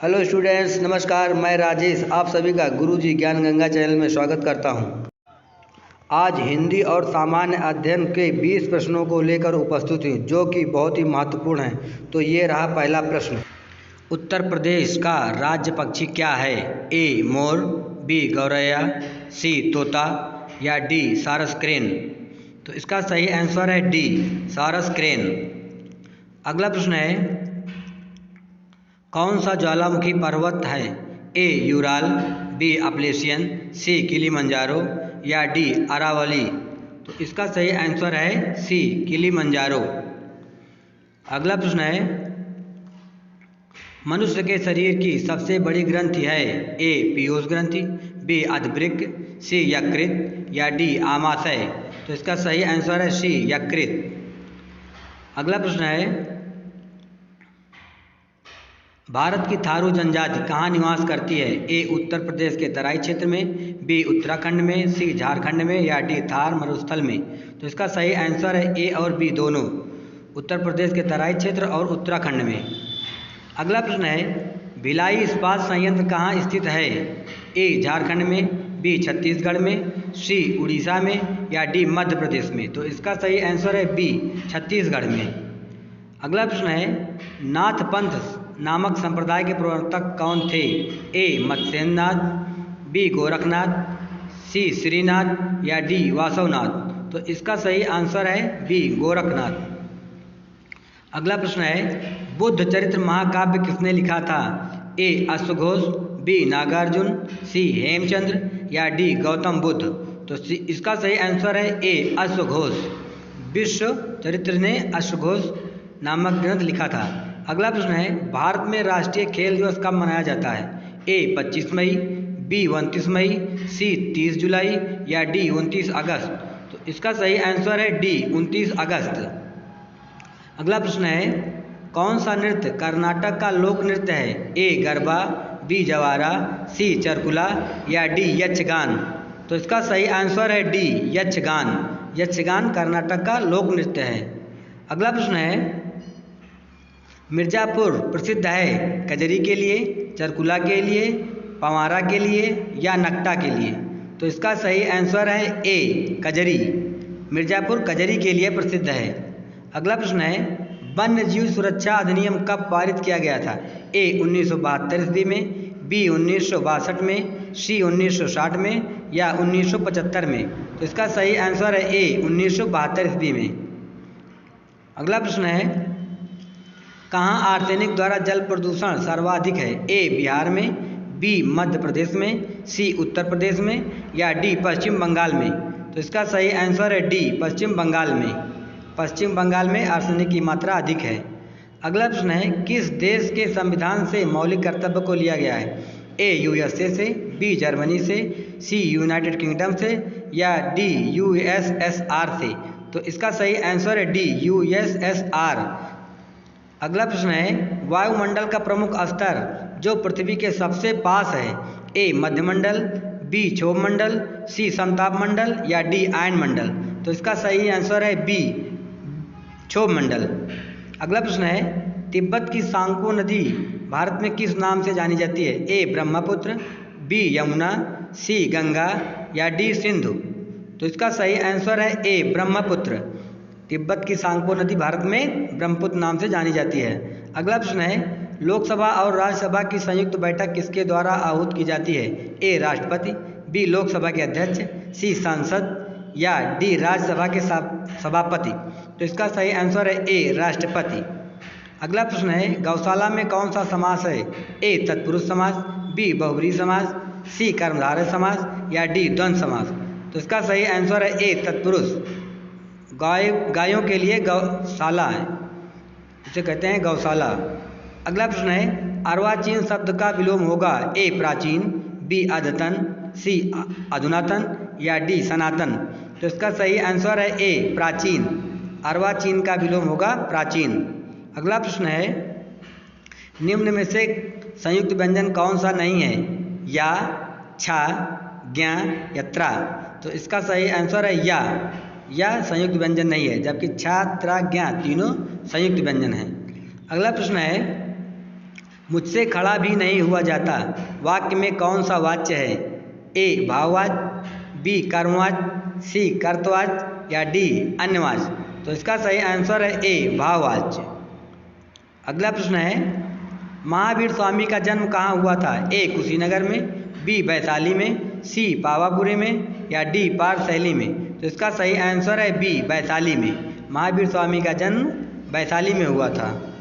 Hello students, नमस्कार। मैं राजेश आप सभी का गुरुजी ज्ञान गंगा चैनल में स्वागत करता हूं। आज हिंदी और सामान्य अध्ययन के 20 प्रश्नों को लेकर उपस्थित हूं, जो कि बहुत ही महत्वपूर्ण हैं। तो ये रहा पहला प्रश्न। उत्तर प्रदेश का राज्य पक्षी क्या है? ए मोर, बी गौरैया, सी तोता या डी सारस क्रेन। तो इसका सही आंसर है डी सारस क्रेन। अगला प्रश्न है, कौन सा ज्वालामुखी पर्वत है? ए यूराल, बी अपलेशियन, सी किलिमंजारो या डी अरावली। तो इसका सही आंसर है सी किलिमंजारो। अगला प्रश्न है, मनुष्य के शरीर की सबसे बड़ी ग्रंथि है? ए पीयूष ग्रंथि, बी अधवृक्क, सी यकृत या डी आमाशय। तो इसका सही आंसर है सी यकृत। अगला प्रश्न है, भारत की थारू जनजाति कहाँ निवास करती है? ए उत्तर प्रदेश के तराई क्षेत्र में, बी उत्तराखंड में, सी झारखंड में या डी थार मरुस्थल में। तो इसका सही आंसर है ए और बी दोनों, उत्तर प्रदेश के तराई क्षेत्र और उत्तराखंड में। अगला प्रश्न है, भिलाई इस्पात संयंत्र कहाँ स्थित है? ए झारखंड में, बी छत्तीसगढ़ में, सी उड़ीसा में या डी मध्य प्रदेश में। तो इसका सही आंसर है बी छत्तीसगढ़ में। अगला प्रश्न है, नाथ पंथ नामक संप्रदाय के प्रवर्तक कौन थे? ए मत्स्येंद्रनाथ, बी गोरखनाथ, सी श्रीनाथ या डी वासवनाथ। तो इसका सही आंसर है बी गोरखनाथ। अगला प्रश्न है, बुद्ध चरित्र महाकाव्य किसने लिखा था? ए अश्वघोष, बी नागार्जुन, सी हेमचंद्र या डी गौतम बुद्ध। तो इसका सही आंसर है ए अश्वघोष। विश्व चरित्र ने अश्वघोष नामक ग्रंथ लिखा था। अगला प्रश्न है, भारत में राष्ट्रीय खेल दिवस कब मनाया जाता है? ए 25 मई, बी 29 मई, सी 30 जुलाई या डी 29 अगस्त। तो इसका सही आंसर है डी 29 अगस्त। अगला प्रश्न है, कौन सा नृत्य कर्नाटक का लोक नृत्य है? ए गरबा, बी जवारा, सी चरकुला या डी यक्षगान। तो इसका सही आंसर है डी यक्षगान। यक्षगान कर्नाटक का लोक नृत्य है। अगला प्रश्न है, मिर्ज़ापुर प्रसिद्ध है कजरी के लिए, चरकुला के लिए, पंवारा के लिए या नकटा के लिए। तो इसका सही आंसर है ए कजरी। मिर्ज़ापुर कजरी के लिए प्रसिद्ध है। अगला प्रश्न है, वन्य जीव सुरक्षा अधिनियम कब पारित किया गया था? ए 1972 ईस्वी में, बी 1962 में, सी 1960 में या 1975 में। तो इसका सही आंसर है ए 1972 ईस्वी में। अगला प्रश्न है, कहाँ आर्सेनिक द्वारा जल प्रदूषण सर्वाधिक है? ए बिहार में, बी मध्य प्रदेश में, सी उत्तर प्रदेश में या डी पश्चिम बंगाल में। तो इसका सही आंसर है डी पश्चिम बंगाल में। पश्चिम बंगाल में आर्सेनिक की मात्रा अधिक है। अगला प्रश्न है, किस देश के संविधान से मौलिक कर्तव्य को लिया गया है? ए यूएसए से, बी जर्मनी से, सी यूनाइटेड किंगडम से या डी यूएसएसआर से। तो इसका सही आंसर है डी यूएसएसआर। अगला प्रश्न है, वायुमंडल का प्रमुख स्तर जो पृथ्वी के सबसे पास है? ए मध्यमंडल, बी क्षोभ मंडल, सी समताप मंडल या डी आयन मंडल। तो इसका सही आंसर है बी क्षोभ मंडल। अगला प्रश्न है, तिब्बत की सांको नदी भारत में किस नाम से जानी जाती है? ए ब्रह्मपुत्र, बी यमुना, सी गंगा या डी सिंधु। तो इसका सही आंसर है ए ब्रह्मपुत्र। तिब्बत की सांको नदी भारत में ब्रह्मपुत्र नाम से जानी जाती है। अगला प्रश्न है, लोकसभा और राज्यसभा की संयुक्त बैठक किसके द्वारा आहूत की जाती है? ए राष्ट्रपति, बी लोकसभा के अध्यक्ष, सी सांसद या डी राज्यसभा के सभापति। तो इसका सही आंसर है ए राष्ट्रपति। अगला प्रश्न है, गौशाला में कौन सा समास है? ए तत्पुरुष समास, बी बहुब्रीहि समास, सी कर्मधारय समास या डी द्वंद्व समास। तो इसका सही आंसर है ए तत्पुरुष। गायों के लिए गौशाला है, इसे कहते हैं गौशाला। अगला प्रश्न है, अर्वाचीन शब्द का विलोम होगा? ए प्राचीन, बी अद्यतन, सी अधुनातन या डी सनातन। तो इसका सही आंसर है ए प्राचीन। अर्वाचीन का विलोम होगा प्राचीन। अगला प्रश्न है, निम्न में से संयुक्त व्यंजन कौन सा नहीं है? या, छा, ज्ञा या त्रा। तो इसका सही आंसर है या संयुक्त व्यंजन नहीं है, जबकि छा, त्रा, ज्ञा तीनों संयुक्त व्यंजन हैं। अगला प्रश्न है, मुझसे खड़ा भी नहीं हुआ जाता वाक्य में कौन सा वाच्य है? ए भाववाच्य, बी कर्मवाच्य, सी कर्तवाच्य या डी अन्यवाच्य। तो इसका सही आंसर है ए भाववाच्य। अगला प्रश्न है, महावीर स्वामी का जन्म कहाँ हुआ था? ए कुशीनगर में, बी वैशाली में, सी पावापुरी में या डी पारसैली में। तो इसका सही आंसर है बी वैशाली में। महावीर स्वामी का जन्म वैशाली में हुआ था।